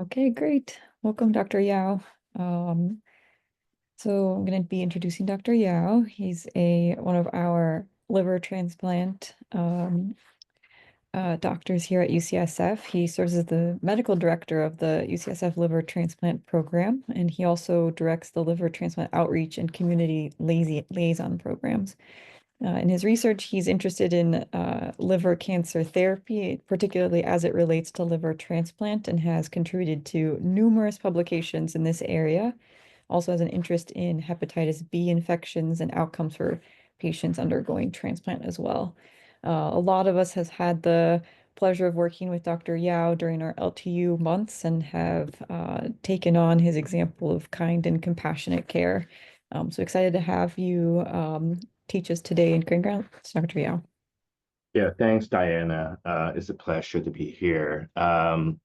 Okay, great. Welcome, Dr. Yao. Um, so I'm going to be introducing Dr. Yao. He's one of our liver transplant doctors here at UCSF. He serves as the medical director of the UCSF Liver Transplant Program, and he also directs the liver transplant outreach and community liaison programs. In his research, he's interested in liver cancer therapy, particularly as it relates to liver transplant, and has contributed to numerous publications in this area. Also has an interest in hepatitis B infections and outcomes for patients undergoing transplant as well. A lot of us has had the pleasure of working with Dr. Yao during our LTU months and have taken on his example of kind and compassionate care. So excited to have you teach us today, and congrats, Dr. Yao. Yeah, thanks, Diana. It's a pleasure to be here. I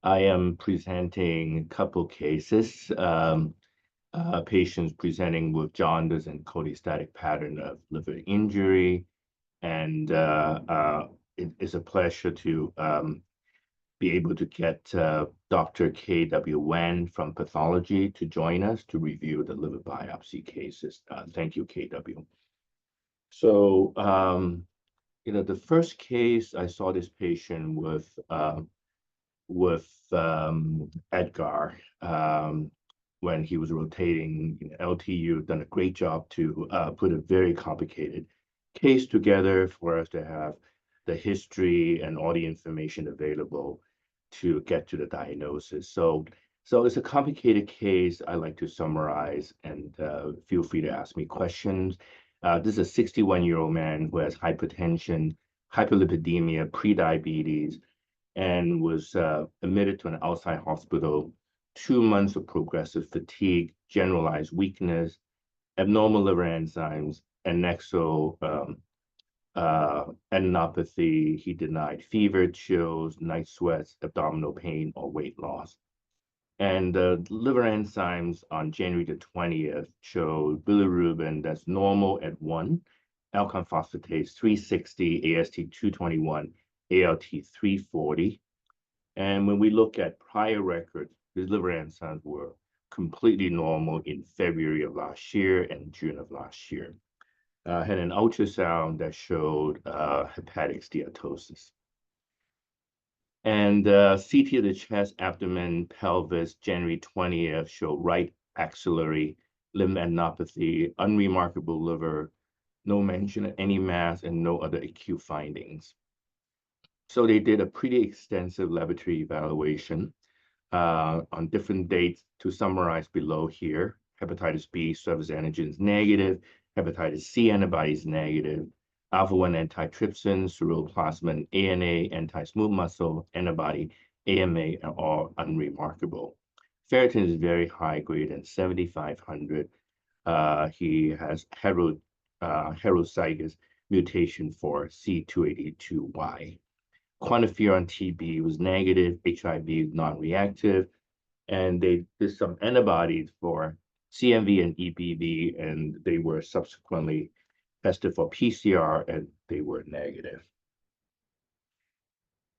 am presenting a couple cases, patients presenting with jaundice and cholestatic pattern of liver injury. And it is a pleasure to be able to get Dr. K.W. Wen from pathology to join us to review the liver biopsy cases. Thank you, K.W. So, the first case I saw this patient with Edgar when he was rotating in LTU, done a great job to put a very complicated case together for us to have the history and all the information available to get to the diagnosis. So it's a complicated case. I like to summarize, and feel free to ask me questions. This is a 61-year-old man who has hypertension, hyperlipidemia, prediabetes, and was admitted to an outside hospital, 2 months of progressive fatigue, generalized weakness, abnormal liver enzymes, annexal adenopathy. He denied fever, chills, night sweats, abdominal pain, or weight loss. And the liver enzymes on January the 20th showed bilirubin that's normal at 1, alkaline phosphatase 360, AST 221, ALT 340. And when we look at prior records, his liver enzymes were completely normal in February of last year and June of last year. Had an ultrasound that showed hepatic steatosis. And CT of the chest, abdomen, pelvis, January 20th showed right axillary lymphadenopathy, unremarkable liver, no mention of any mass, and no other acute findings. So they did a pretty extensive laboratory evaluation on different dates to summarize below here. Hepatitis B surface antigens negative, hepatitis C antibodies negative, alpha-1 antitrypsin, ceruloplasmin, ANA, anti-smooth muscle antibody, AMA are all unremarkable. Ferritin is very high, greater than 7,500. He has heterozygous mutation for C282Y. QuantiFERON TB was negative, HIV non-reactive, and they did some antibodies for CMV and EBV, and they were subsequently tested for PCR, and they were negative.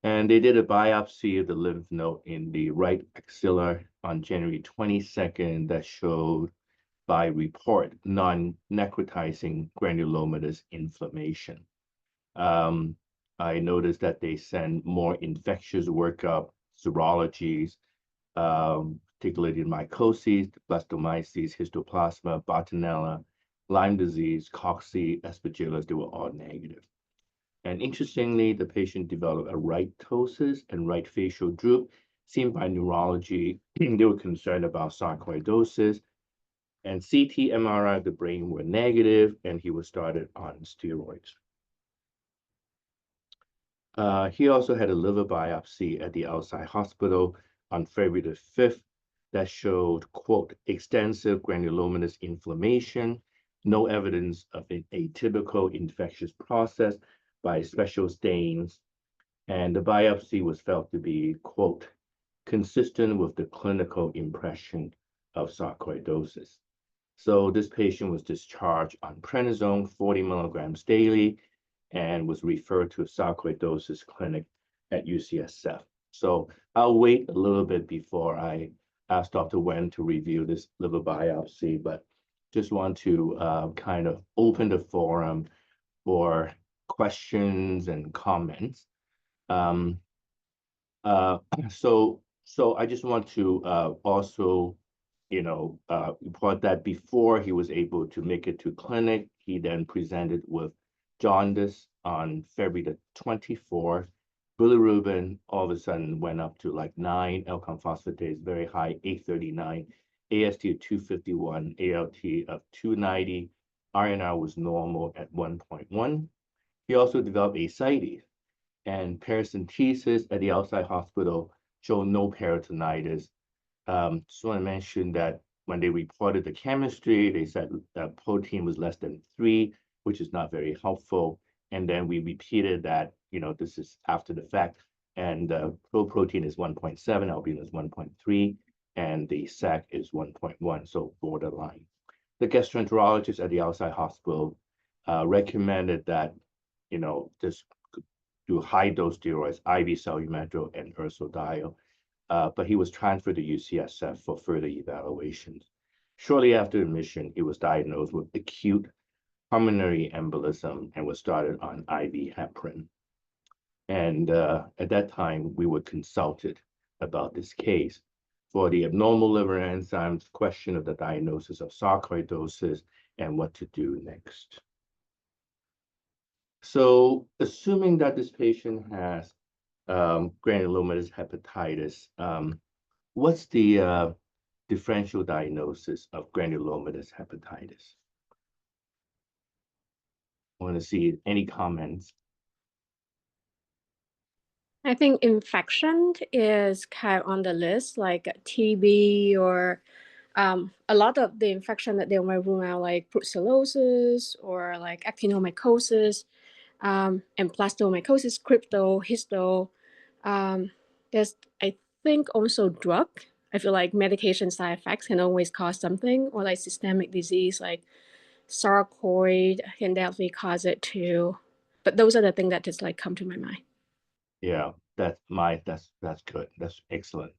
And they did a biopsy of the lymph node in the right axilla on January 22nd that showed, by report, non-necrotizing granulomatous inflammation. I noticed that they send more infectious workup, serologies, particularly mycosis, blastomyces, histoplasma, Bartonella, Lyme disease, cocci, aspergillus, they were all negative. And interestingly, the patient developed a right ptosis and right facial droop seen by neurology. They were concerned about sarcoidosis, and CT, MRI of the brain were negative, and he was started on steroids. He also had a liver biopsy at the outside hospital on February the 5th that showed, quote, extensive granulomatous inflammation, no evidence of an atypical infectious process by special stains, and the biopsy was felt to be, quote, consistent with the clinical impression of sarcoidosis. So this patient was discharged on prednisone 40 milligrams daily and was referred to a sarcoidosis clinic at UCSF. So I'll wait a little bit before I ask Dr. Wen to review this liver biopsy, but just want to kind of open the forum for questions and comments. Um, uh, so I just want to also, report that before he was able to make it to clinic, he then presented with jaundice on February the 24th. Bilirubin all of a sudden went up to like 9, alkaline phosphatase very high, 839, AST of 251, ALT of 290, RNR was normal at 1.1. He also developed ascites and paracentesis at the outside hospital showed no peritonitis. Just want to mention that when they reported the chemistry, they said that protein was less than 3, which is not very helpful. And then we repeated that, this is after the fact, and protein is 1.7, albumin is 1.3, and the SAC is 1.1, so borderline. The gastroenterologist at the outside hospital recommended that, just do high-dose steroids, IV Solu-Medrol and Ursodiol, but he was transferred to UCSF for further evaluations. Shortly after admission, he was diagnosed with acute pulmonary embolism and was started on IV heparin. And at that time, we were consulted about this case. For the abnormal liver enzymes, question of the diagnosis of sarcoidosis and what to do next. So assuming that this patient has granulomatous hepatitis, what's the differential diagnosis of granulomatous hepatitis? I want to see any comments. I think infection is kind of on the list, like TB or a lot of the infection that they might rule out, like brucellosis or like actinomycosis and plastomycosis, crypto, histo. There's, I think, also drug. I feel like medication side effects can always cause something, or like systemic disease, like sarcoid can definitely cause it too. But those are the things that just like come to my mind. Yeah, that's good. That's excellent.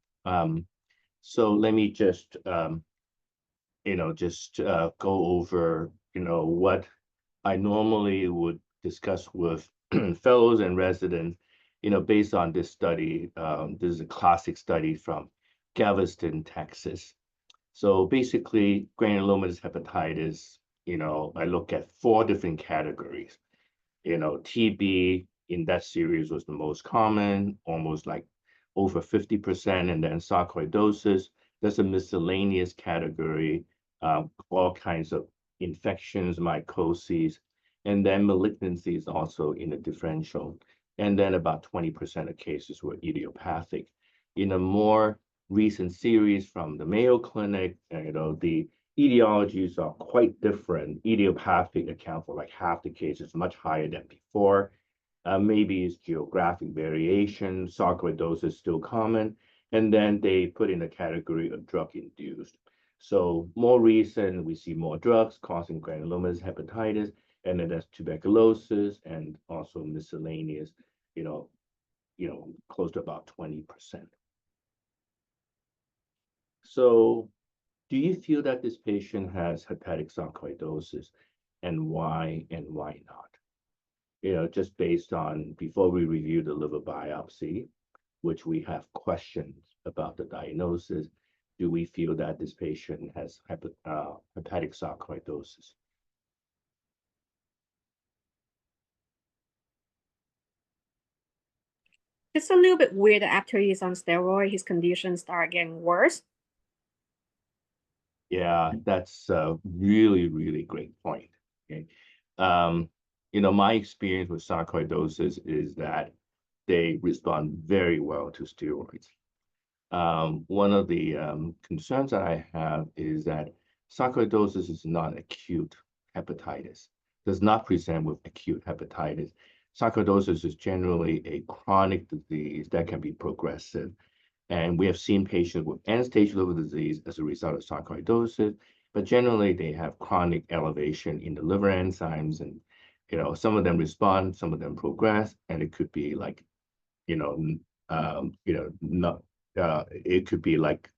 So let me just go over, what I normally would discuss with fellows and residents, based on this study. This is a classic study from Galveston, Texas. So basically, granulomatous hepatitis, I look at 4 different categories. TB in that series was the most common, almost like over 50%, and then sarcoidosis, that's a miscellaneous category, all kinds of infections, mycoses, and then malignancies also in the differential. And then about 20% of cases were idiopathic. In a more recent series from the Mayo Clinic, the etiologies are quite different. Idiopathic account for like half the cases, much higher than before. Maybe it's geographic variation, sarcoidosis still common, and then they put in a category of drug-induced. So more recent, we see more drugs causing granulomatous hepatitis, and then there's tuberculosis and also miscellaneous, close to about 20%. So do you feel that this patient has hepatic sarcoidosis, and why not? Just based on, before we review the liver biopsy, which we have questions about the diagnosis, do we feel that this patient has hepatic sarcoidosis? It's a little bit weird that after he's on steroid, his conditions start getting worse. Yeah, that's a really, really great point. Okay. My experience with sarcoidosis is that they respond very well to steroids. One of the concerns that I have is that sarcoidosis is not acute hepatitis, does not present with acute hepatitis. Sarcoidosis is generally a chronic disease that can be progressive. And we have seen patients with end-stage liver disease as a result of sarcoidosis, but generally they have chronic elevation in the liver enzymes, and some of them respond, some of them progress, and it could be like, not it could be like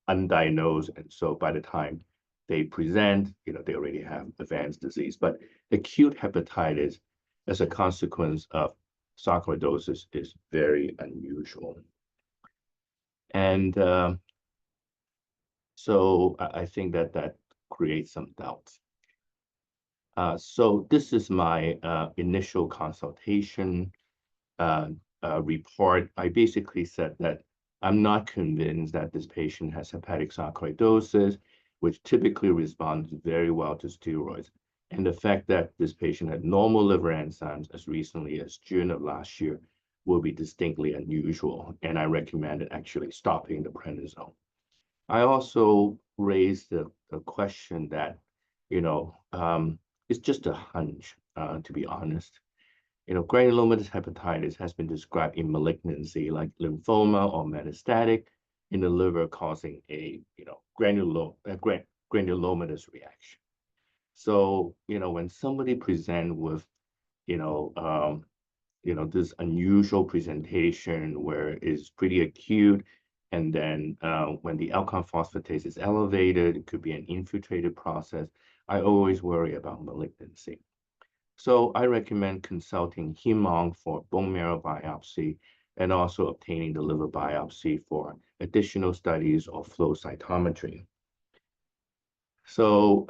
undiagnosed, and so by the time they present, they already have advanced disease. But acute hepatitis as a consequence of sarcoidosis is very unusual. And so I think that creates some doubts. So this is my initial consultation report. I basically said that I'm not convinced that this patient has hepatic sarcoidosis, which typically responds very well to steroids. And the fact that this patient had normal liver enzymes as recently as June of last year will be distinctly unusual. And I recommended actually stopping the prednisone. I also raised the question that, it's just a hunch, to be honest. Granulomatous hepatitis has been described in malignancy like lymphoma or metastatic in the liver, causing a granulomatous reaction. So when somebody present with this unusual presentation where it's pretty acute, and then when the alkaline phosphatase is elevated, it could be an infiltrated process. I always worry about malignancy. So I recommend consulting hem-onc for bone marrow biopsy and also obtaining the liver biopsy for additional studies or flow cytometry. So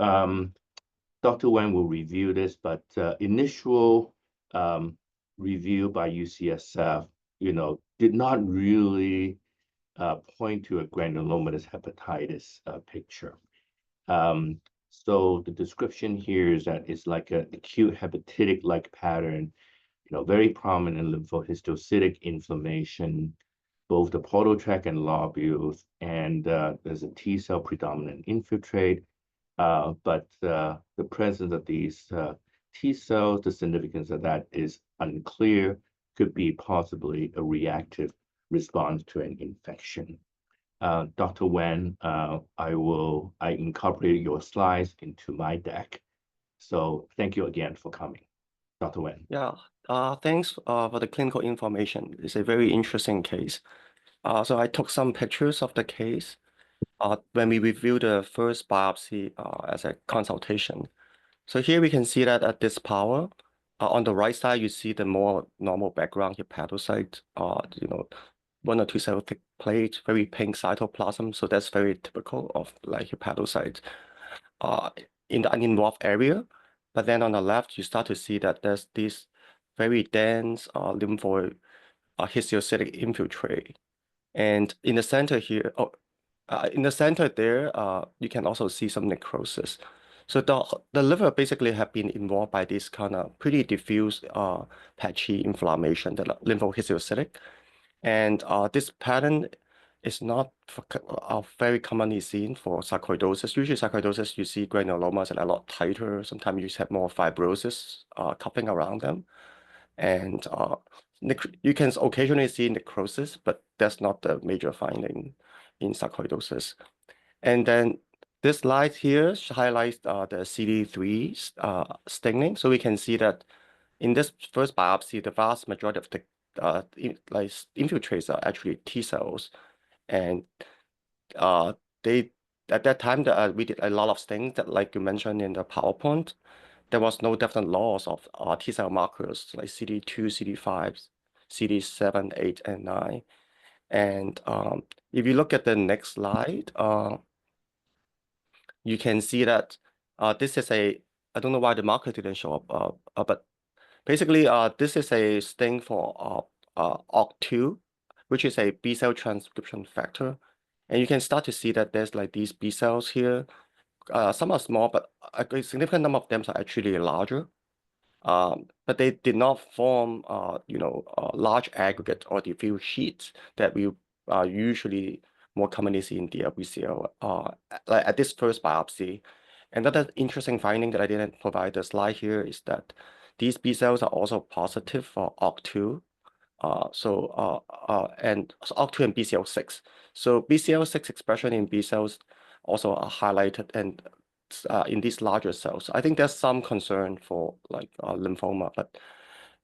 Dr. Wen will review this, but initial review by UCSF, did not really point to a granulomatous hepatitis picture. So the description here is that it's like an acute hepatitic-like pattern, very prominent lymphohistiocytic inflammation, both the portal tract and lobules, and there's a T cell predominant infiltrate. But the presence of these T cells, the significance of that is unclear, could be possibly a reactive response to an infection. Dr. Wen, I incorporated your slides into my deck. So thank you again for coming. Dr. Wen. Yeah, thanks for the clinical information. It's a very interesting case. So I took some pictures of the case when we reviewed the first biopsy as a consultation. So here we can see that at this power, on the right side, you see the more normal background hepatocyte, 1 or 2 cell thick plate, very pink cytoplasm. So that's very typical of like hepatocyte in the uninvolved area. But then on the left, you start to see that there's this very dense lymphoid histiocytic infiltrate. And in the center here, in the center there, you can also see some necrosis. So the liver basically have been involved by this kind of pretty diffuse patchy inflammation, the lymphohistiocytic. And this pattern is not very commonly seen for sarcoidosis. Usually sarcoidosis, you see granulomas are a lot tighter. Sometimes you have more fibrosis cupping around them. And you can occasionally see necrosis, but that's not the major finding in sarcoidosis. And then this slide here highlights the CD3 staining. So we can see that in this first biopsy, the vast majority of the infiltrates are actually T cells. And they at that time we did a lot of things that, like you mentioned in the PowerPoint, there was no definite loss of T cell markers like CD2, CD5, CD7, 8, and 9. And if you look at the next slide, you can see that this is I don't know why the marker didn't show up, but basically this is a stain for OCT2, which is a B cell transcription factor. And you can start to see that there's like these B cells here. Some are small, but a significant number of them are actually larger. But they did not form, large aggregate or diffuse sheets that we usually more commonly see in DLBCL like at this first biopsy. Another interesting finding that I didn't provide the slide here is that these B cells are also positive for OCT2. And OCT2 and BCL6. So BCL6 expression in B cells also are highlighted and in these larger cells. I think there's some concern for like lymphoma, but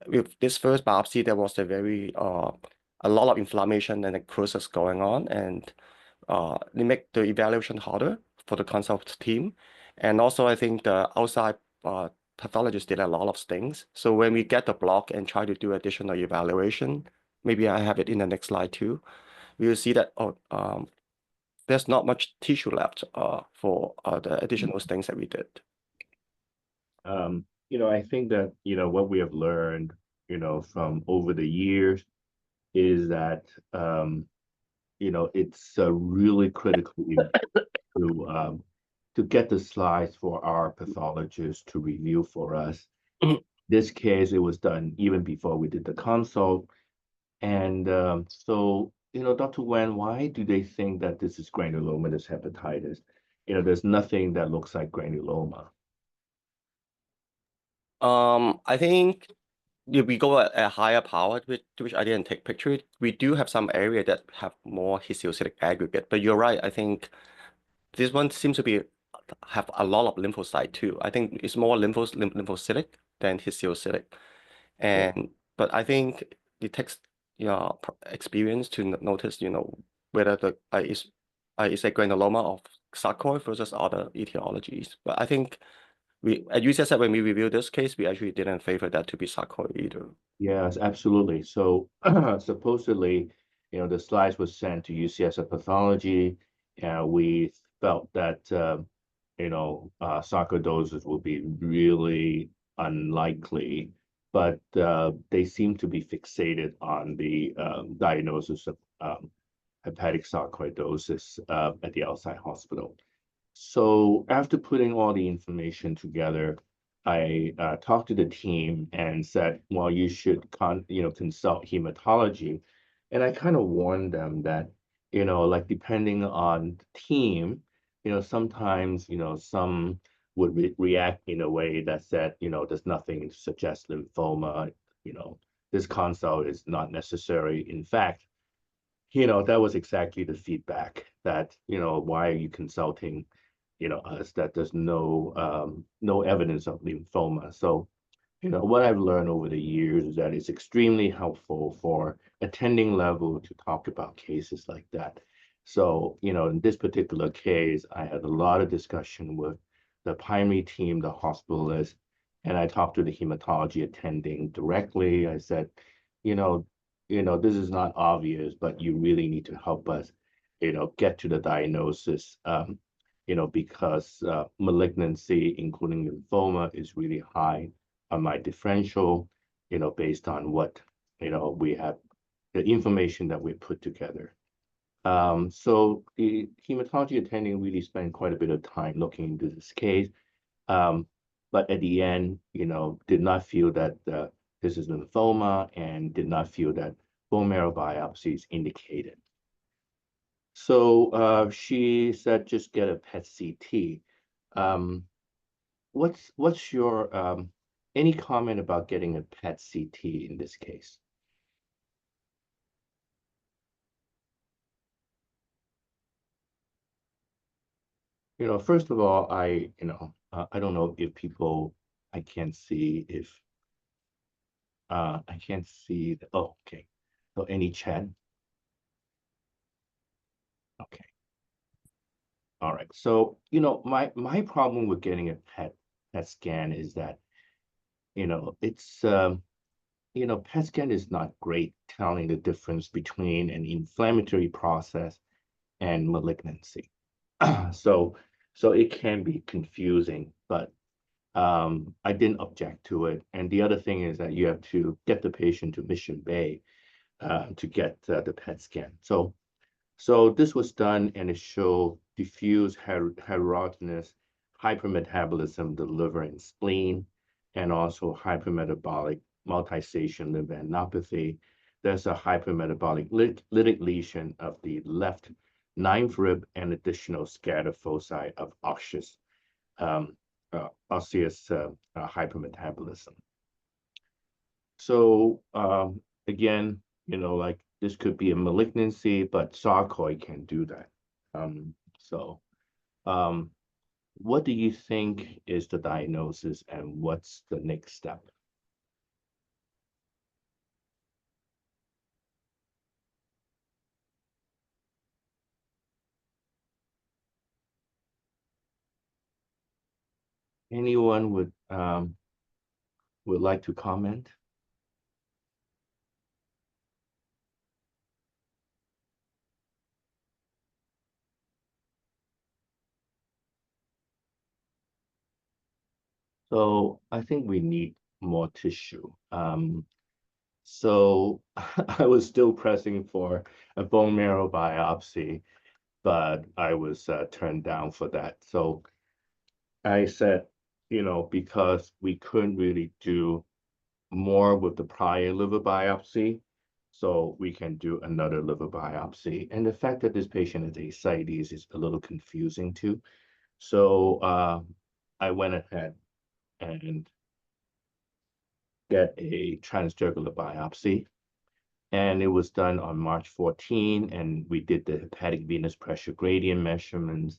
with this first biopsy, there was a very a lot of inflammation and necrosis going on, and they make the evaluation harder for the consult team. And also, I think the outside pathologist did a lot of things. So when we get the block and try to do additional evaluation, maybe I have it in the next slide too, we will see that there's not much tissue left for the additional things that we did. I think that, what we have learned, from over the years is that, it's really critical to get the slides for our pathologists to review for us. Mhm. This case, it was done even before we did the consult. And so, Dr. Wen, why do they think that this is granulomatous hepatitis? There's nothing that looks like granuloma. I think if we go at a higher power, which I didn't take picture, we do have some area that have more histiocytic aggregate. But you're right, I think this one seems to have a lot of lymphocyte too. I think it's more lymphocytic than histiocytic. But I think it takes experience to notice, whether the is a granuloma of sarcoid versus other etiologies. But I think at UCSF, when we reviewed this case, we actually didn't favor that to be sarcoid either. Yes, absolutely. So supposedly, the slides were sent to UCSF pathology, and we felt that, sarcoidosis would be really unlikely, but they seem to be fixated on the diagnosis of hepatic sarcoidosis at the outside hospital. So after putting all the information together, I talked to the team and said, well, you should consult hematology. And I kind of warned them that, like depending on the team, sometimes, some would react in a way that said, there's nothing to suggest lymphoma, this consult is not necessary. In fact, that was exactly the feedback that, why are you consulting, us, that there's no evidence of lymphoma. So, what I've learned over the years is that it's extremely helpful for attending level to talk about cases like that. So, in this particular case, I had a lot of discussion with the primary team, the hospitalist, and I talked to the hematology attending directly. I said, this is not obvious, but you really need to help us, get to the diagnosis, because malignancy, including lymphoma, is really high on my differential, based on what, we have, the information that we put together. So the hematology attending really spent quite a bit of time looking into this case. But at the end, did not feel that this is lymphoma and did not feel that bone marrow biopsies indicated. So she said, just get a PET CT. What's your any comment about getting a PET CT in this case? First of all, I don't know if people, I can't see if, I can't see, oh, okay. So any chat? Okay. All right. So, my problem with getting a PET scan is that, it's, PET scan is not great telling the difference between an inflammatory process and malignancy. So it can be confusing, but I didn't object to it. And the other thing is that you have to get the patient to Mission Bay to get the PET scan. So this was done, and it showed diffuse heterogeneous hypermetabolism of the liver and spleen, and also hypermetabolic multistation lymphadenopathy. There's a hypermetabolic lytic lesion of the left ninth rib and additional scatter foci of osseous hypermetabolism. So again, like this could be a malignancy, but sarcoid can do that. What do you think is the diagnosis, and what's the next step? anyone would like to comment? So I think we need more tissue. So I was still pressing for a bone marrow biopsy, but I was turned down for that. So I said, because we couldn't really do more with the prior liver biopsy, so we can do another liver biopsy. And the fact that this patient has ascites is a little confusing too. So I went ahead and get a transjugular biopsy. And it was done on March 14, and we did the hepatic venous pressure gradient measurements.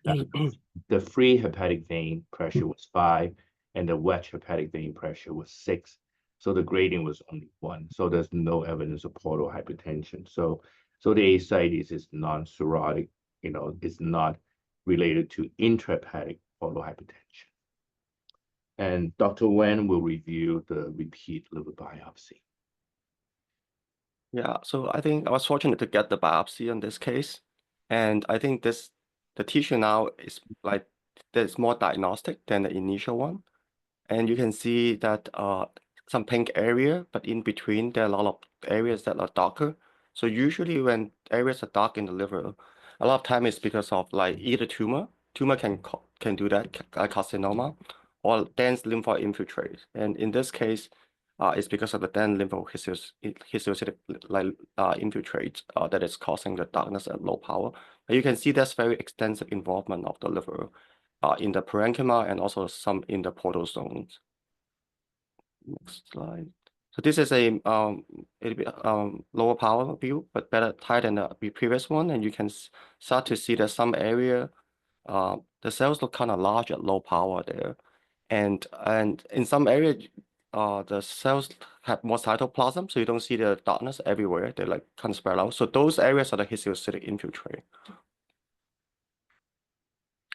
The free hepatic vein pressure was 5, and the wedge hepatic vein pressure was 6. So the gradient was only 1. So there's no evidence of portal hypertension. So the ascites is non-cirrhotic, it's not related to intrahepatic portal hypertension. And Dr. Wen will review the repeat liver biopsy. Yeah, so I think I was fortunate to get the biopsy in this case. And I think the tissue now is like, there's more diagnostic than the initial one. And you can see that some pink area, but in between there are a lot of areas that are darker. So usually when areas are dark in the liver, a lot of time it's because of like either tumor can do that, carcinoma, or dense lymphoid infiltrate. And in this case, it's because of the dense lymphohistiocytic infiltrate that is causing the darkness at low power. But you can see there's very extensive involvement of the liver in the parenchyma and also some in the portal zones. Next slide. So this is a lower power view, but better tight than the previous one, and you can start to see that some area the cells look kind of large at low power there, and in some area the cells have more cytoplasm, so you don't see the darkness everywhere. They're like kind of spread out. So those areas are the histiocytic infiltrate.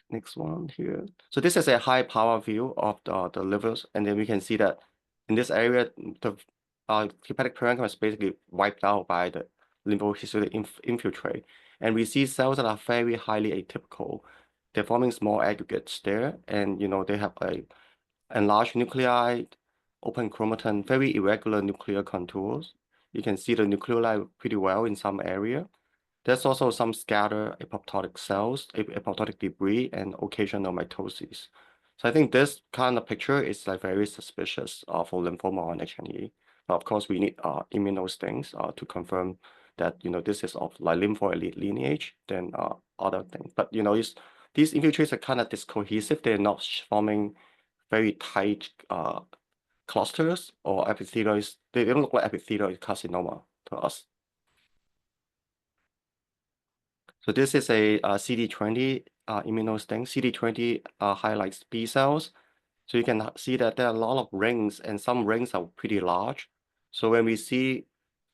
Next one here. So this is a high power view of the livers, and then we can see that in this area, the hepatic parenchyma is basically wiped out by the lymphohistiocytic infiltrate. And we see cells that are very highly atypical. They're forming small aggregates there, and they have a enlarged nuclei, open chromatin, very irregular nuclear contours. You can see the nucleoli pretty well in some area. There's also some scattered apoptotic cells, apoptotic debris, and occasional mitosis. So I think this kind of picture is like very suspicious for lymphoma on H&E. But of course, we need immunostains to confirm that this is of like lymphoid lineage than other things. But these infiltrates are kind of discohesive. They're not forming very tight clusters or epithelials. They don't look like epithelial carcinoma to us. So this is a CD20 immunostain. CD20 highlights B cells. So you can see that there are a lot of rings, and some rings are pretty large. So when we see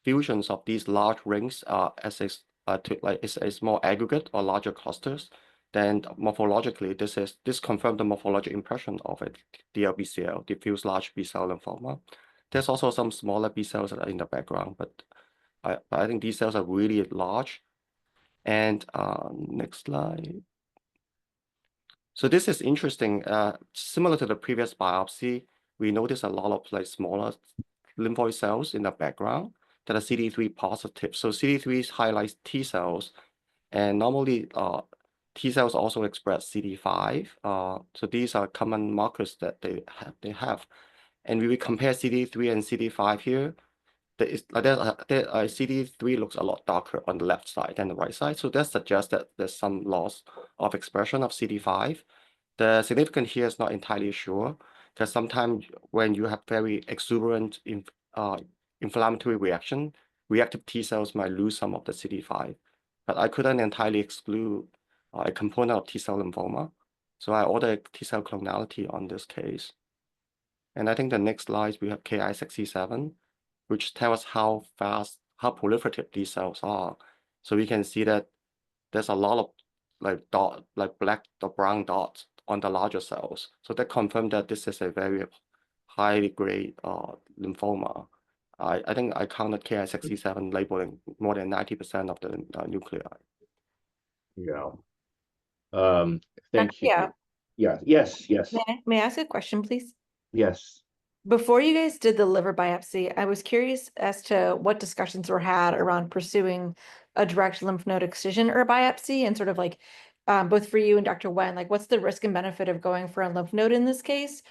fusions of these large rings as a small aggregate or larger clusters, then morphologically this confirms the morphologic impression of a DLBCL, diffuse large B-cell lymphoma. There's also some smaller B cells that are in the background, but I think these cells are really large. And next slide. So this is interesting. Similar to the previous biopsy, we notice a lot of like smaller lymphoid cells in the background that are CD3 positive. So CD3 highlights T cells, and normally T cells also express CD5. So these are common markers that they have. And we will compare CD3 and CD5 here. CD3 looks a lot darker on the left side than the right side. So that suggests that there's some loss of expression of CD5. The significance here is not entirely sure, because sometimes when you have very exuberant inflammatory reaction, reactive T cells might lose some of the CD5. But I couldn't entirely exclude a component of T cell lymphoma. So I ordered T cell clonality on this case. And I think the next slides we have Ki67, which tells us how fast, how proliferative these cells are. So we can see that there's a lot of like black or brown dots on the larger cells. So that confirmed that this is a very high grade lymphoma. I think I counted Ki-67 labeling more than 90% of the nuclei. Yeah. Thank you. Yeah. Yeah. Yes. Yes. May I ask a question, please? Yes. Before you guys did the liver biopsy, I was curious as to what discussions were had around pursuing a direct lymph node excision or biopsy, and sort of like both for you and Dr. Wen, like what's the risk and benefit of going for a lymph node in this case,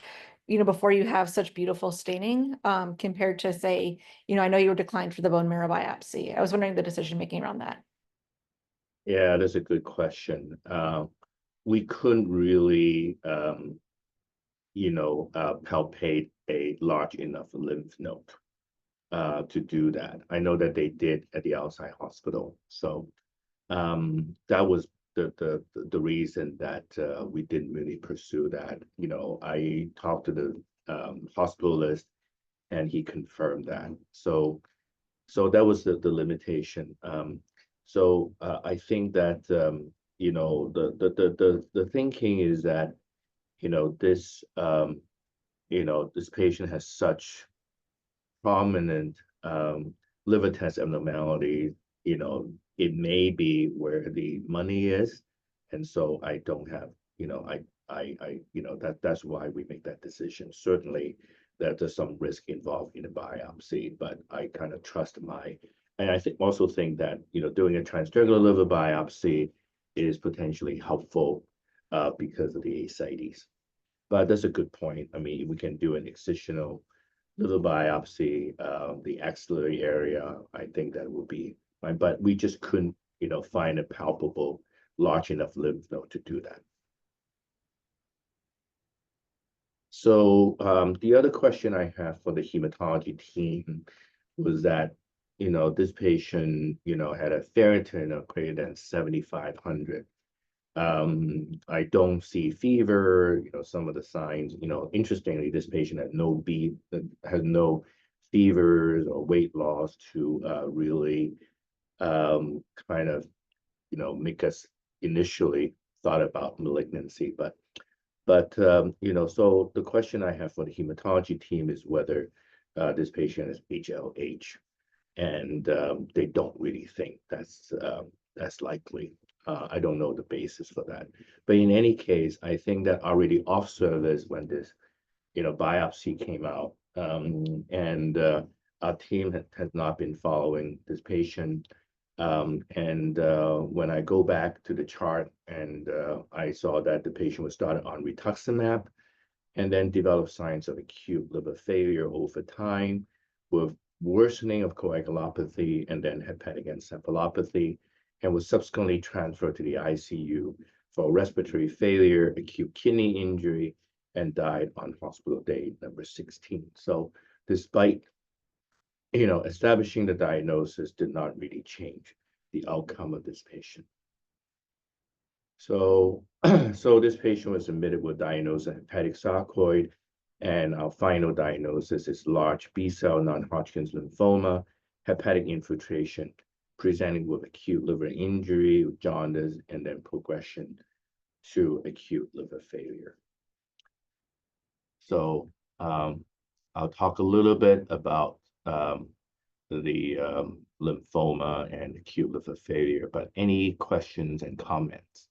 before you have such beautiful staining, compared to say, I know you were declined for the bone marrow biopsy. I was wondering the decision making around that. Yeah, that's a good question. We couldn't really, palpate a large enough lymph node to do that. I know that they did at the outside hospital. So that was the reason that we didn't really pursue that. I talked to the hospitalist and he confirmed that. So that was the limitation. So I think that the thinking is that this this patient has such prominent liver test abnormality. It may be where the money is, and so I don't have that's why we make that decision. Certainly that there's some risk involved in a biopsy, but I kind of trust and I also think that doing a transjugular liver biopsy is potentially helpful because of the ascites. But that's a good point. I mean, we can do an excisional liver biopsy, the axillary area. I think that would be fine, but we just couldn't find a palpable large enough lymph node to do that. So the other question I have for the hematology team was that this patient had a ferritin of greater than 7,500. I don't see fever. Some of the signs. Interestingly, this patient had no fevers or weight loss to really kind of make us initially thought about malignancy, but so the question I have for the hematology team is whether this patient is HLH, and they don't really think that's likely. I don't know the basis for that, but in any case, I think that already off service when this biopsy came out, and our team has not been following this patient. And when I go back to the chart and I saw that the patient was started on rituximab and then developed signs of acute liver failure over time with worsening of coagulopathy and then hepatic encephalopathy, and was subsequently transferred to the ICU for respiratory failure, acute kidney injury, and died on hospital day number 16. So despite establishing the diagnosis did not really change the outcome of this patient. So, this patient was admitted with diagnosis of hepatic sarcoid, and our final diagnosis is large B-cell non-Hodgkin's lymphoma, hepatic infiltration, presenting with acute liver injury, jaundice, and then progression to acute liver failure. So, I'll talk a little bit about the lymphoma and acute liver failure, but any questions and comments?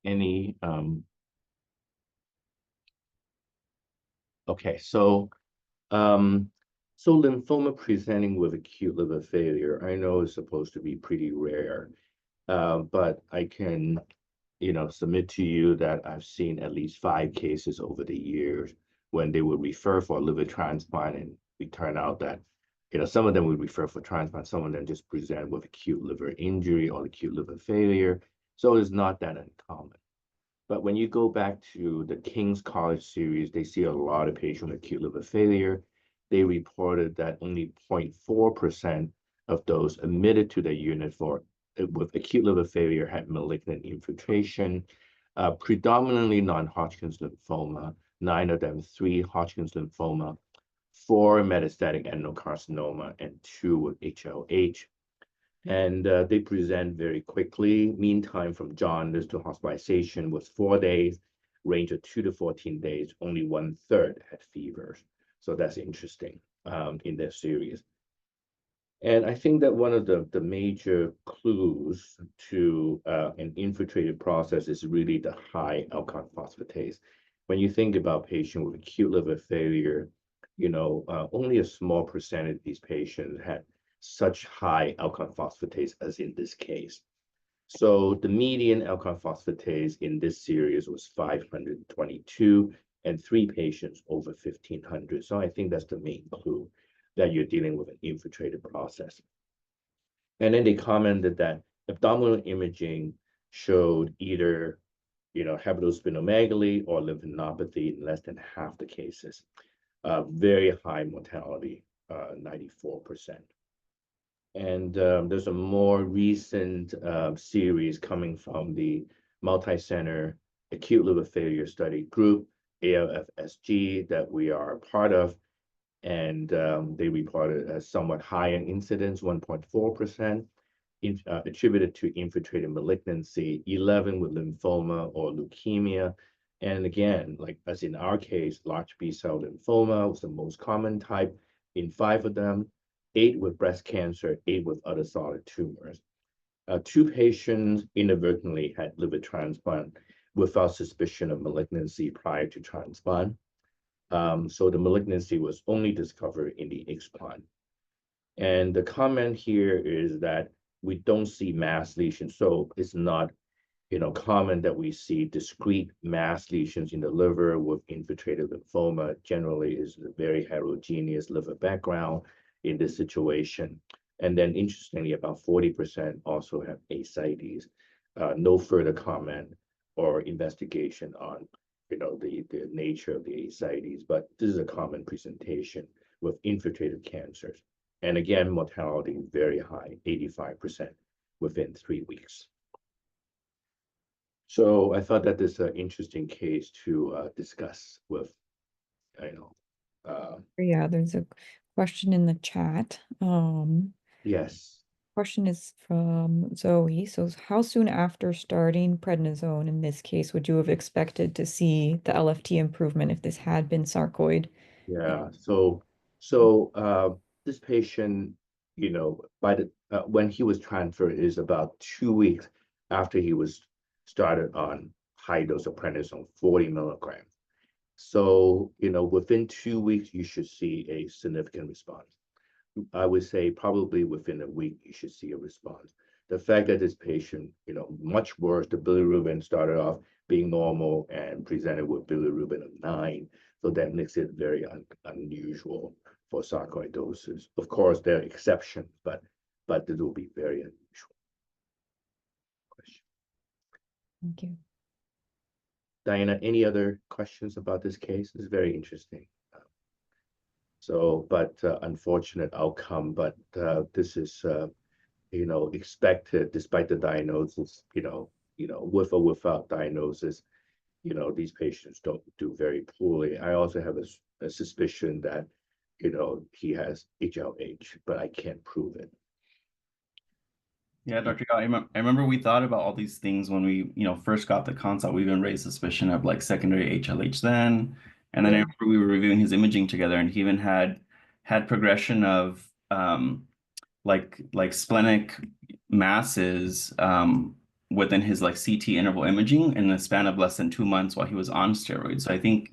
Any okay, so lymphoma presenting with acute liver failure, I know is supposed to be pretty rare, but I can submit to you that I've seen at least 5 cases over the years when they would refer for a liver transplant, and we turn out that some of them would refer for transplant, some of them just present with acute liver injury or acute liver failure. So it's not that uncommon. But when you go back to the King's College series, they see a lot of patients with acute liver failure. They reported that only 0.4% of those admitted to the unit with acute liver failure had malignant infiltration, predominantly non-Hodgkin's lymphoma, 9 of them 3 Hodgkin's lymphoma, 4 metastatic adenocarcinoma and 2 with HLH. And they present very quickly. Mean time from jaundice to hospitalization was 4 days, range of 2 to 14 days. Only 1/3 had fevers. So that's interesting in their series. And I think that one of the major clues to an infiltrated process is really the high alkaline phosphatase. When you think about patients with acute liver failure, only a small percentage of these patients had such high alkaline phosphatase as in this case. So the median alkaline phosphatase in this series was 522, and 3 patients over 1,500. So I think that's the main clue that you're dealing with an infiltrated process. And then they commented that abdominal imaging showed either, hepatosplenomegaly or lymphadenopathy in less than half the cases. Very high mortality, 94%. And there's a more recent series coming from the multi-center acute liver failure study group, ALFSG, that we are a part of. And they reported a somewhat higher incidence, 1.4%, attributed to infiltrated malignancy, 11 with lymphoma or leukemia. And again, like as in our case, large B-cell lymphoma was the most common type in 5 of them, 8 with breast cancer, 8 with other solid tumors. 2 patients inadvertently had liver transplant without suspicion of malignancy prior to transplant. So the malignancy was only discovered in the explant. And the comment here is that we don't see mass lesions. So it's not, common that we see discrete mass lesions in the liver with infiltrated lymphoma. Generally is a very heterogeneous liver background in this situation. And then interestingly, about 40% also have ascites. No further comment or investigation on the nature of the ascites, but this is a common presentation with infiltrated cancers. And again, mortality very high, 85% within 3 weeks. So I thought that this is an interesting case to discuss with, Yeah, there's a question in the chat. yes. Question is from Zoe. So how soon after starting prednisone in this case would you have expected to see the LFT improvement if this had been sarcoid? Yeah, so this patient, by the when he was transferred is about 2 weeks after he was started on high dose of prednisone, 40 milligrams. So, within 2 weeks, you should see a significant response. I would say probably within a week, you should see a response. The fact that this patient, much worse, the bilirubin started off being normal and presented with bilirubin of 9. So that makes it very unusual for sarcoidosis. Of course, there are exceptions, but it will be very unusual. Question. Thank you. Diana, any other questions about this case? It's very interesting. So, but unfortunate outcome, but this is, expected despite the diagnosis, with or without diagnosis, these patients don't do very poorly. I also have a suspicion that, he has HLH, but I can't prove it. Yeah, Dr. Gao, I remember we thought about all these things when we, first got the consult. We even raised suspicion of like secondary HLH then. And then I remember we were reviewing his imaging together, and he even had progression of like splenic masses within his like CT interval imaging in the span of less than 2 months while he was on steroids. So I think,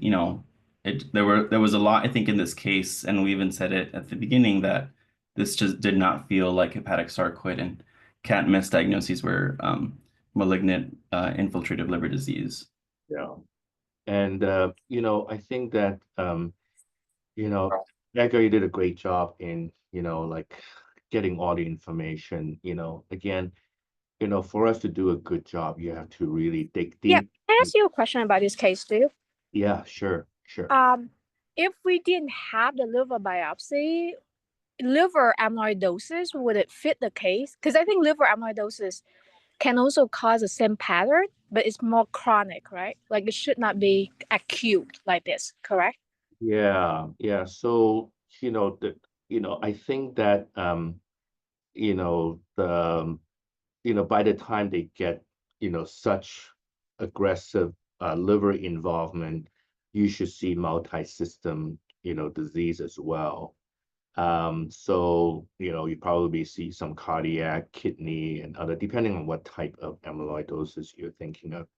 there was a lot, I think, in this case, and we even said it at the beginning that this just did not feel like hepatic sarcoid, and can't misdiagnoses were malignant infiltrative liver disease. Yeah. And, I think that, Edgar, you did a great job in, like getting all the information, again, for us to do a good job, you have to really dig deep. Yeah, can I ask you a question about this case too? Yeah, sure. If we didn't have the liver biopsy, liver amyloidosis, would it fit the case? Because I think liver amyloidosis can also cause the same pattern, but it's more chronic, right? Like it should not be acute like this, correct? Yeah. So I think that, by the time they get, such aggressive liver involvement, you should see multi-system, disease as well. So, you probably see some cardiac, kidney, and other, depending on what type of amyloidosis you're thinking of.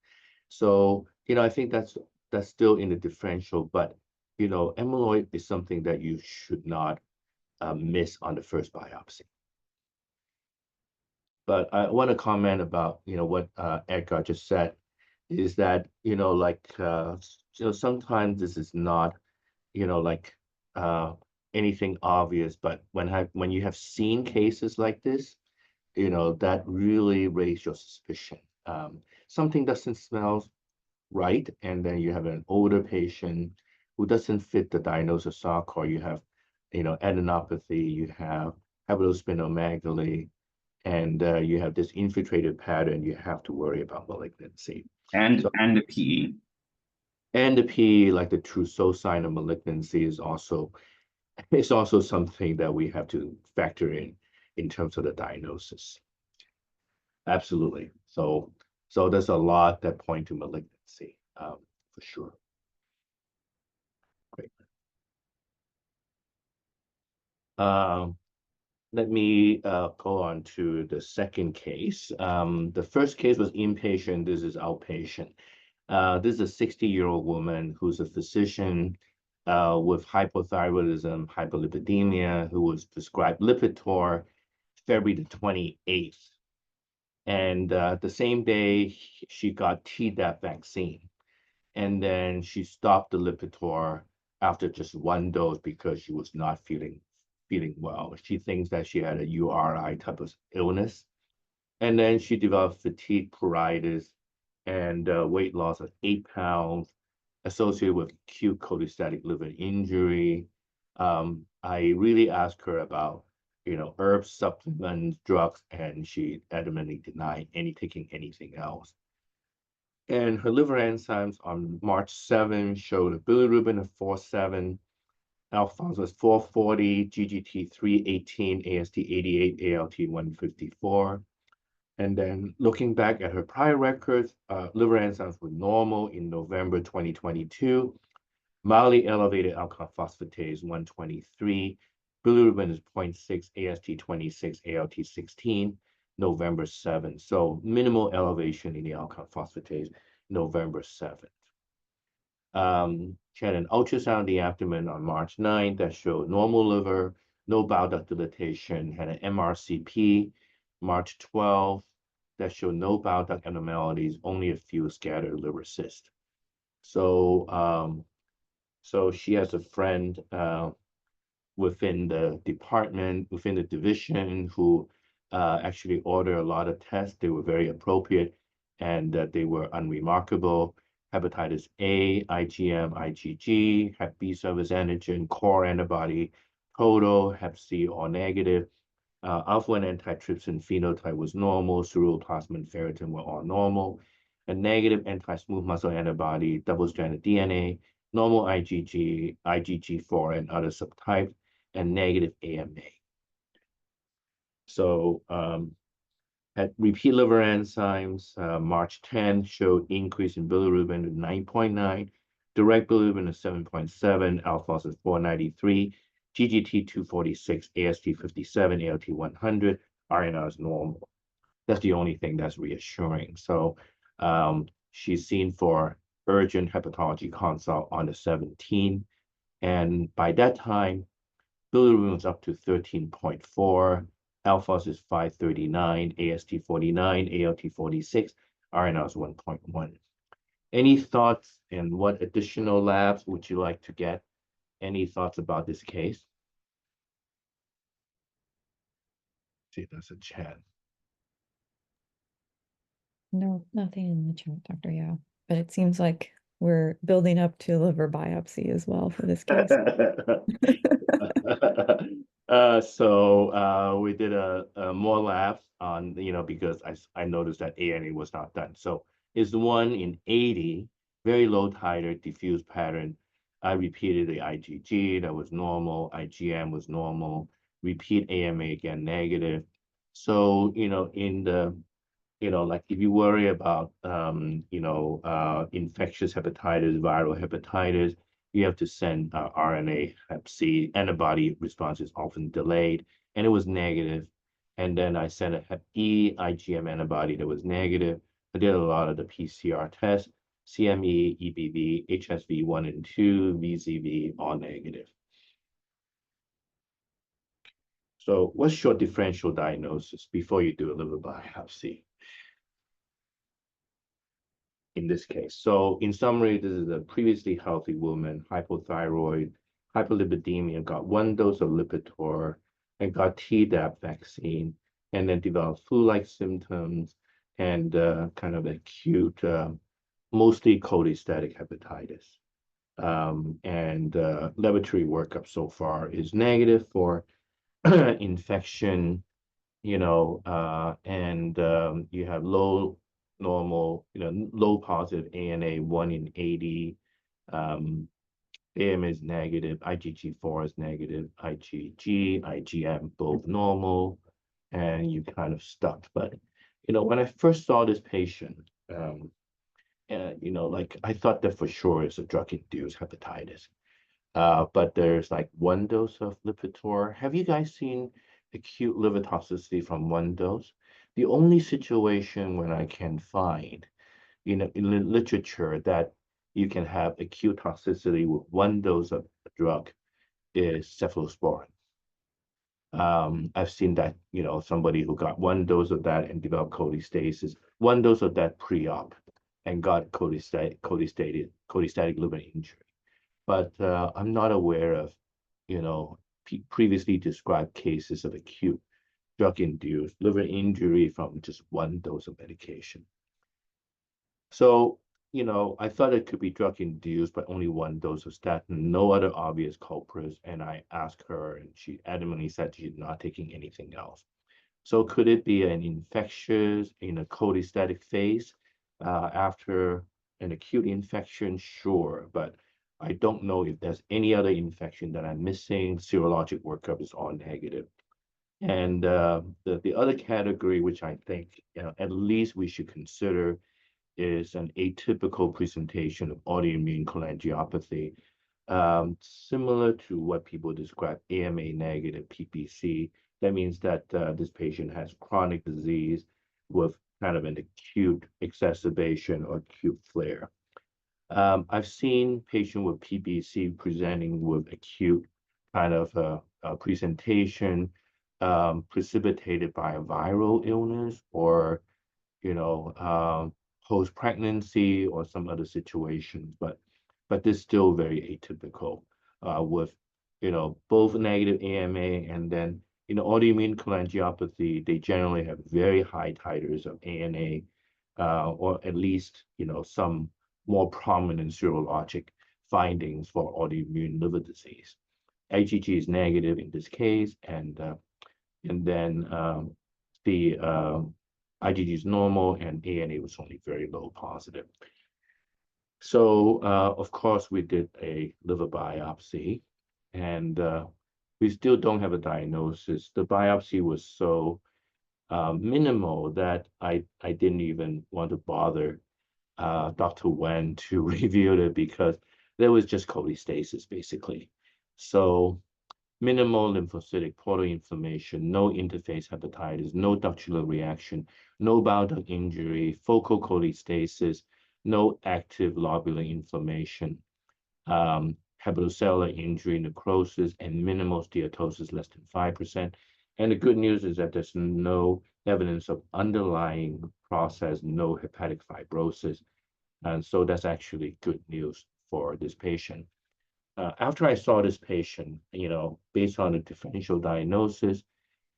So, I think that's still in the differential, but, amyloid is something that you should not miss on the first biopsy. But I want to comment about, what Edgar just said, is that, sometimes this is not, anything obvious, but when you have seen cases like this, that really raise your suspicion. Something doesn't smell right, and then you have an older patient who doesn't fit the diagnosis of sarc, you have, adenopathy, you have hepatosplenomegaly, and you have this infiltrated pattern, you have to worry about malignancy. And So- and the PE. And the PE, like the Trousseau sign of malignancy, is also something that we have to factor in terms of the diagnosis. Absolutely. So there's a lot that point to malignancy, for sure. Great. Let me go on to the second case. The first case was inpatient. This is outpatient. This is a 60-year-old woman who's a physician with hypothyroidism, hyperlipidemia, who was prescribed Lipitor February the 28th. And the same day, she got Tdap vaccine. And then she stopped the Lipitor after just one dose because she was not feeling well. She thinks that she had a URI type of illness. And then she developed fatigue, pruritus, and weight loss of 8 pounds associated with acute cholestatic liver injury. I really asked her about, herbs, supplements, drugs, and she adamantly denied taking anything else. And her liver enzymes on March 7 showed a bilirubin of 4.7, alpha was 440, GGT 318, AST 88, ALT 154. And then looking back at her prior records, liver enzymes were normal in November 2022. Mildly elevated alkaline phosphatase 123, bilirubin is 0.6, AST 26, ALT 16, November 7. So minimal elevation in the alkaline phosphatase, November 7th. She had an ultrasound of the abdomen on March 9th that showed normal liver, no bile duct dilatation, had an MRCP March 12th that showed no bile duct abnormalities, only a few scattered liver cysts. So, so she has a friend within the department, within the division, who actually ordered a lot of tests. They were very appropriate, and they were unremarkable. Hepatitis A, IgM, IgG, Hep B surface antigen, core antibody, total, Hep C all negative. Alpha-1 antitrypsin phenotype was normal. Ceruloplasmin and ferritin were all normal. A negative anti-smooth muscle antibody, double-stranded DNA, normal IgG, IgG4, and other subtypes, and negative AMA. So at repeat liver enzymes, March 10 showed increase in bilirubin to 9.9, direct bilirubin to 7.7, alpha is 493, GGT 246, AST 57, ALT 100, RNR is normal. That's the only thing that's reassuring. So she's seen for urgent hepatology consult on the 17th. And by that time, bilirubin was up to 13.4, alpha is 539, AST 49, ALT 46, RNR is 1.1. Any thoughts, and what additional labs would you like to get? Any thoughts about this case? See, there's a chat. No, nothing in the chat, Dr. Yao. But it seems like we're building up to liver biopsy as well for this case. So we did a more labs on, because I noticed that ANA was not done. So it's the one in 80, very low titer, diffuse pattern, I repeated the IgG, that was normal. IgM was normal. Repeat AMA again, negative. So, in the, like if you worry about, infectious hepatitis, viral hepatitis, you have to send RNA Hep C. Antibody response is often delayed, and it was negative. And then I sent a Hep E IgM antibody that was negative. I did a lot of the PCR tests, CME, EBV, HSV 1 and 2, VZV, all negative. So what's your differential diagnosis before you do a liver biopsy? In this case. So in summary, this is a previously healthy woman, hypothyroid, hyperlipidemia, got 1 dose of Lipitor and got Tdap vaccine, and then developed flu-like symptoms and kind of acute, mostly cholestatic hepatitis. And laboratory workup so far is negative for infection, and you have low normal, low positive ANA 1 in 80. AM is negative, IgG4 is negative, IgG, IgM both normal, and you kind of stuck. But, when I first saw this patient, like I thought that for sure it's a drug-induced hepatitis. But there's like 1 dose of Lipitor. Have you guys seen acute liver toxicity from 1 dose? The only situation when I can find, in the literature that you can have acute toxicity with 1 dose of a drug is cephalosporin. I've seen that, somebody who got 1 dose of that and developed cholestasis, 1 dose of that pre-op and got cholestatic liver injury. But I'm not aware of, previously described cases of acute drug-induced liver injury from just 1 dose of medication. So, I thought it could be drug-induced, but only 1 dose of statin, no other obvious culprits. And I asked her, and she adamantly said she's not taking anything else. So could it be an infectious in a cholestatic phase after an acute infection? Sure, but I don't know if there's any other infection that I'm missing. Serologic workup is all negative. And the other category, which I think at least we should consider, is an atypical presentation of autoimmune cholangiopathy, similar to what people describe AMA negative PBC. That means that this patient has chronic disease with kind of an acute exacerbation or acute flare. I've seen patients with PBC presenting with acute kind of presentation precipitated by a viral illness or, post-pregnancy or some other situations, but this is still very atypical with, both negative AMA and then, autoimmune cholangiopathy. They generally have very high titers of ANA or at least, some more prominent serologic findings for autoimmune liver disease. IgG is negative in this case, and then the IgG is normal, and ANA was only very low positive. So, of course, we did a liver biopsy, and we still don't have a diagnosis. The biopsy was so minimal that I didn't even want to bother Dr. Wen to review it because there was just cholestasis, basically. So minimal lymphocytic portal inflammation, no interface hepatitis, no ductular reaction, no bile duct injury, focal cholestasis, no active lobular inflammation, hepatocellular injury, necrosis, and minimal steatosis less than 5%. And the good news is that there's no evidence of underlying process, no hepatic fibrosis. And so that's actually good news for this patient. After I saw this patient, based on the differential diagnosis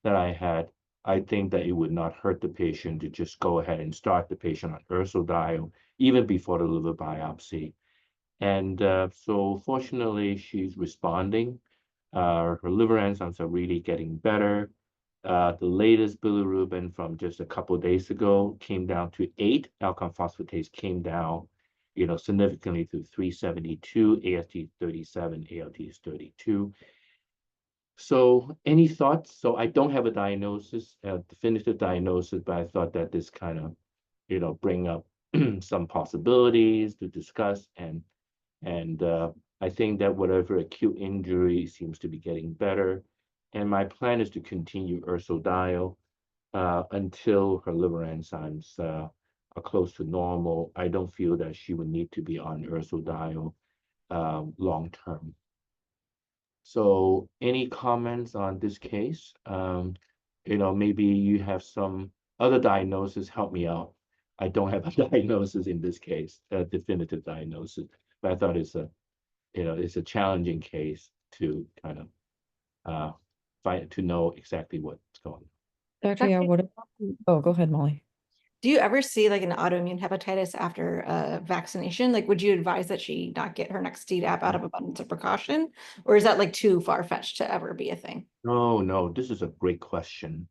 that I had, I think that it would not hurt the patient to just go ahead and start the patient on ursodiol even before the liver biopsy. And so fortunately, she's responding. Her liver enzymes are really getting better. The latest bilirubin from just a couple of days ago came down to 8. Alkaline phosphatase came down. significantly to 372, AST 37, ALT is 32. So any thoughts? So I don't have a diagnosis, a definitive diagnosis, but I thought that this kind of, bring up some possibilities to discuss, and I think that whatever acute injury seems to be getting better, and my plan is to continue ursodiol until her liver enzymes are close to normal. I don't feel that she would need to be on ursodiol long term. So any comments on this case? Maybe you have some other diagnosis, help me out. I don't have a diagnosis in this case, a definitive diagnosis, but I thought it's a challenging case to kind of to know exactly what's going on. Dr. Yao, what oh, go ahead, Molly. Do you ever see like an autoimmune hepatitis after vaccination? Like, would you advise that she not get her next Tdap out of abundance of precaution? Or is that like too far-fetched to ever be a thing? No, this is a great question.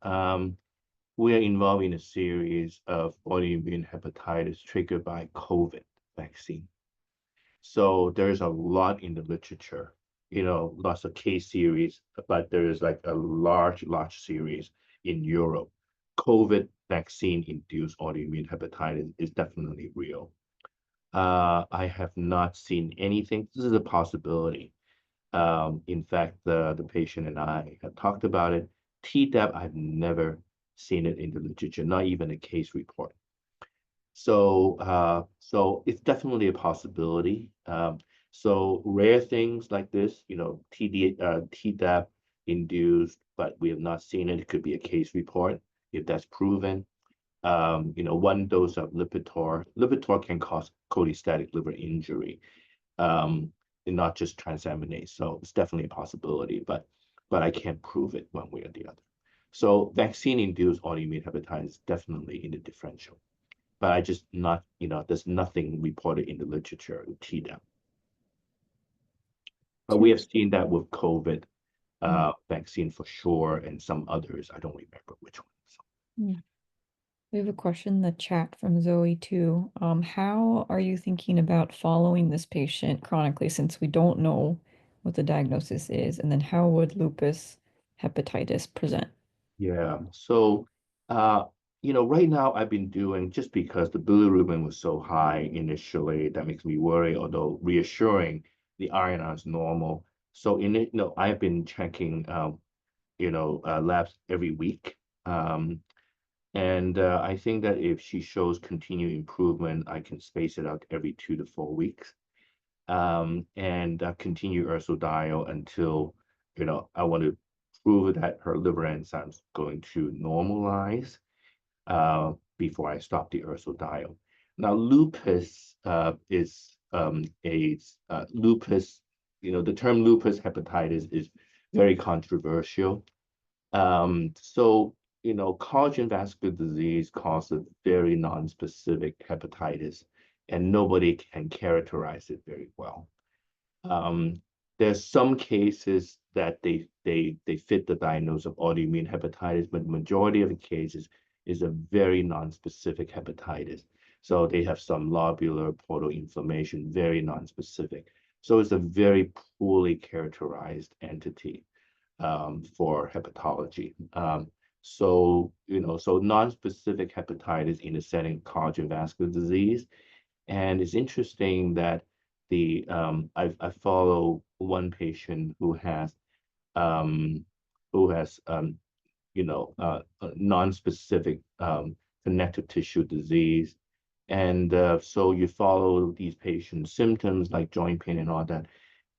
We are involved in a series of autoimmune hepatitis triggered by COVID vaccine. So there's a lot in the literature, lots of case series, but there's like a large series in Europe. COVID vaccine-induced autoimmune hepatitis is definitely real. I have not seen anything. This is a possibility. In fact, the patient and I have talked about it. Tdap, I've never seen it in the literature, not even a case report. So it's definitely a possibility. So rare things like this, Tdap induced, but we have not seen it. It could be a case report if that's proven. One dose of Lipitor. Lipitor can cause cholestatic liver injury, and not just transaminase. So it's definitely a possibility, but I can't prove it one way or the other. So vaccine-induced autoimmune hepatitis is definitely in the differential. But I just not, there's nothing reported in the literature with Tdap. But we have seen that with COVID vaccine for sure, and some others. I don't remember which ones. We have a question in the chat from Zoe too. How are you thinking about following this patient chronically, since we don't know what the diagnosis is? And then how would lupus hepatitis present? Yeah, so right now I've been doing, just because the bilirubin was so high initially, that makes me worry, although reassuring, the RNR is normal. So I've been checking labs every week. And I think that if she shows continued improvement, I can space it out every 2 to 4 weeks, and continue ursodiol until I want to prove that her liver enzymes going to normalize before I stop the ursodiol. Now, lupus is lupus. The term lupus hepatitis is very controversial. So collagen vascular disease causes a very non-specific hepatitis, and nobody can characterize it very well. There's some cases that they fit the diagnosis of autoimmune hepatitis, but the majority of the cases is a very non-specific hepatitis. So they have some lobular portal inflammation, very non-specific. So it's a very poorly characterized entity for hepatology. So non-specific hepatitis in the setting of collagen vascular disease. And it's interesting that I follow one patient who has non-specific connective tissue disease. And so you follow these patients' symptoms like joint pain and all that.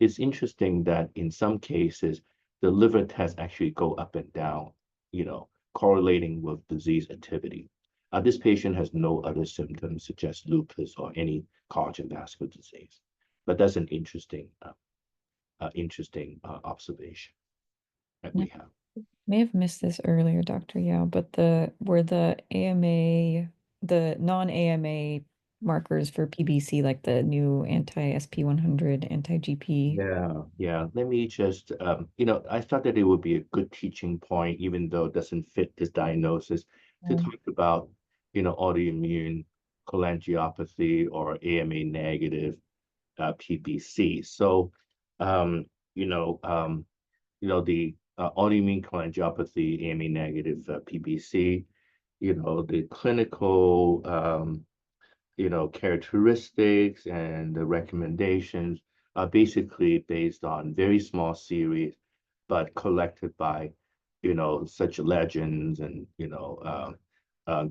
It's interesting that in some cases, the liver tests actually go up and down, correlating with disease activity. This patient has no other symptoms such as lupus or any collagen vascular disease, but that's an interesting observation that we have. May have missed this earlier, Dr. Yao, but were the non-AMA markers for PBC, like the new anti-SP100, anti-GP? Yeah. Let me just, I thought that it would be a good teaching point, even though it doesn't fit this diagnosis, to talk about, autoimmune cholangiopathy or AMA negative PBC. So, the autoimmune cholangiopathy, AMA negative PBC, the clinical, characteristics and the recommendations are basically based on very small series, but collected by, such legends and,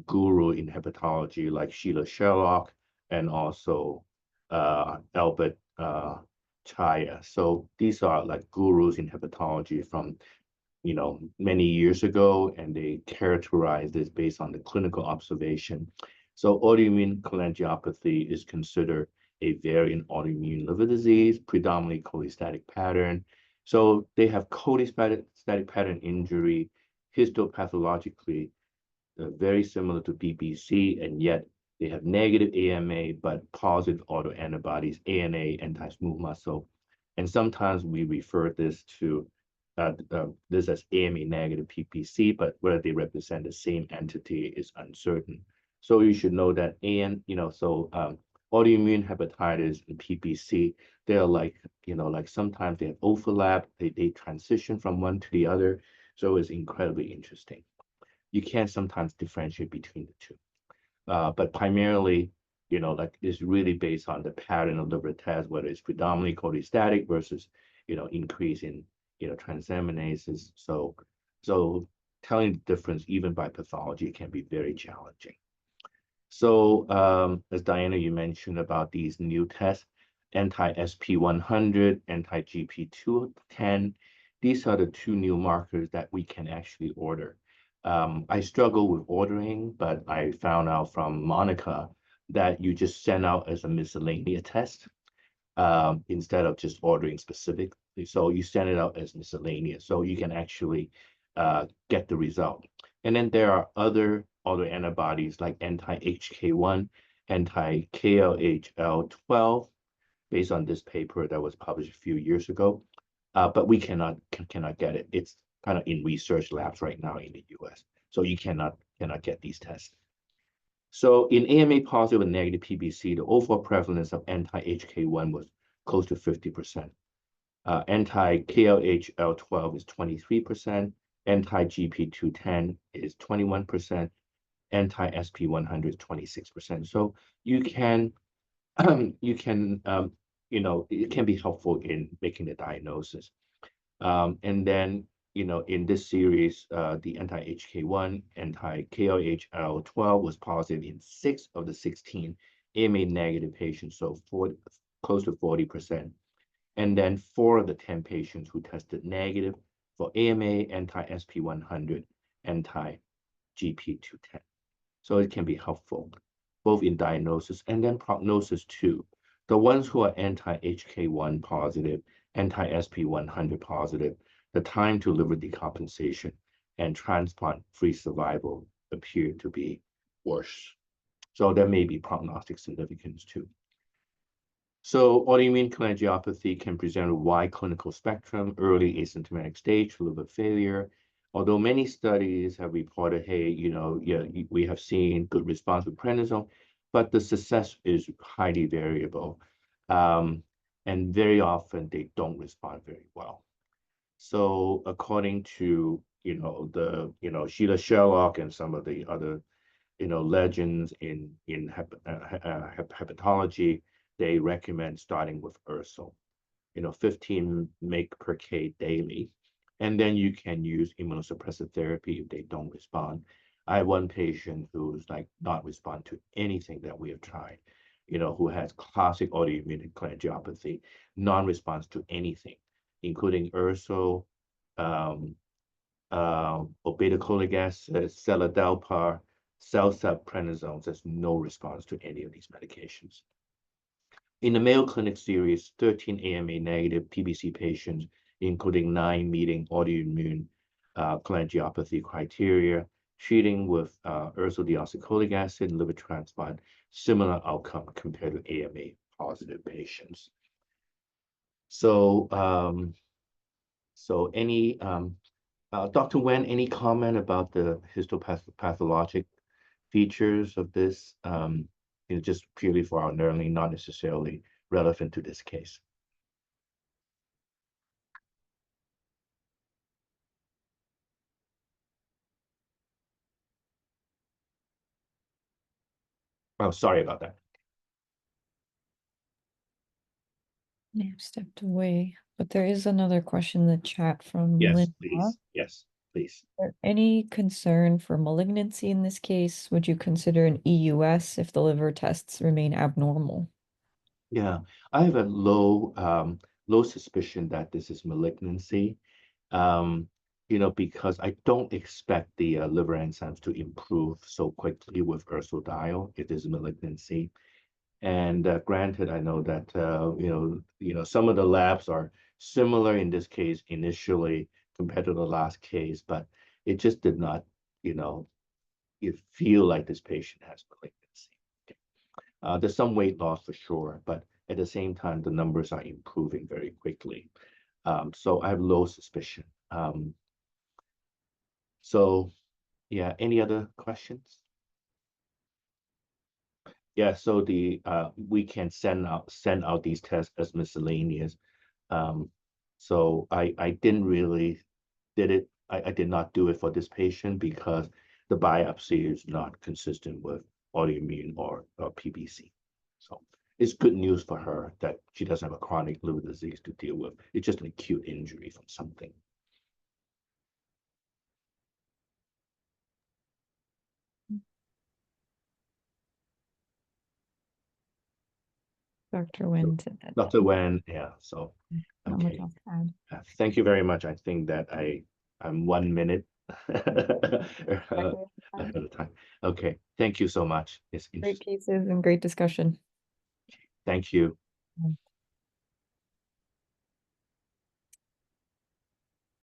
guru in hepatology like Sheila Sherlock and also Albert Chaya. So these are like gurus in hepatology from, many years ago, and they characterize this based on the clinical observation. So autoimmune cholangiopathy is considered a variant autoimmune liver disease, predominantly cholestatic pattern. So they have cholestatic pattern injury, histopathologically very similar to PBC, and yet they have negative AMA but positive autoantibodies, ANA, anti-smooth muscle. And sometimes we refer this to this as AMA negative PBC, but whether they represent the same entity is uncertain. So you should know that autoimmune hepatitis and PBC, they're like, like sometimes they have overlap, they transition from one to the other. So it's incredibly interesting. You can sometimes differentiate between the two. But primarily, like it's really based on the pattern of liver test, whether it's predominantly cholestatic versus, increase in, transaminases. So telling the difference even by pathology can be very challenging. So as Diana, you mentioned about these new tests, anti-SP100, anti-GP210, these are the two new markers that we can actually order. I struggle with ordering, but I found out from Monica that you just send out as a miscellaneous test instead of just ordering specifically. So you send it out as miscellaneous, so you can actually get the result. And then there are other antibodies like anti-HK1, anti-KLHL12, based on this paper that was published a few years ago. But we cannot get it. It's kind of in research labs right now in the US. So you cannot get these tests. So in AMA positive and negative PBC, the overall prevalence of anti-HK1 was close to 50%. Anti-KLHL12 is 23%, anti-GP210 is 21%, anti-SP100 is 26%. So you can, it can be helpful in making the diagnosis. And then, in this series, the anti-HK1, anti-KLHL12 was positive in 6 of the 16 AMA negative patients, so close to 40%. And then 4 of the 10 patients who tested negative for AMA, anti-SP100, anti-GP210. So it can be helpful, both in diagnosis and then prognosis too. The ones who are anti-HK1 positive, anti-SP100 positive, the time to liver decompensation and transplant-free survival appear to be worse. So there may be prognostic significance too. So autoimmune cholangiopathy can present a wide clinical spectrum, early asymptomatic stage liver failure. Although many studies have reported, hey, we have seen good response with prednisone, but the success is highly variable. And very often they don't respond very well. So according to, Sheila Sherlock and some of the other, legends in hepatology, they recommend starting with Urso, 15 mg/kg daily. And then you can use immunosuppressive therapy if they don't respond. I have one patient who's like not respond to anything that we have tried, who has classic autoimmune cholangiopathy, non-response to anything, including Urso, obeticholic acid, seladelpar, CellCept, prednisone. There's no response to any of these medications. In the Mayo Clinic series, 13 AMA negative PBC patients, including 9 meeting autoimmune cholangiopathy criteria, treating with ursodeoxycholic acid and liver transplant, similar outcome compared to AMA positive patients. So, any Dr. Wen, any comment about the histopathologic features of this just purely for our learning, not necessarily relevant to this case. Oh, sorry about that. I have stepped away, but there is another question in the chat from Yes, Linda. please. Yes, please. Is there any concern for malignancy in this case? Would you consider an EUS if the liver tests remain abnormal? Yeah, I have a low suspicion that this is malignancy. Because I don't expect the liver enzymes to improve so quickly with ursodiol. It is malignancy. And granted, I know that some of the labs are similar in this case initially compared to the last case, but it just did not, you feel like this patient has malignancy. There's some weight loss for sure, but at the same time, the numbers are improving very quickly. So I have low suspicion. So yeah, any other questions? Yeah, so we can send out these tests as miscellaneous. So I didn't really I did not do it for this patient because the biopsy is not consistent with autoimmune or PBC. So it's good news for her that she doesn't have a chronic liver disease to deal with. It's just an acute injury from something. Dr. Wen said that. Dr. Wen, yeah, so Not much okay. else to add. Thank you very much. I think that I'm 1 minute ahead of time. Okay, thank you so much. It's Great interesting. cases and great discussion. Thank you.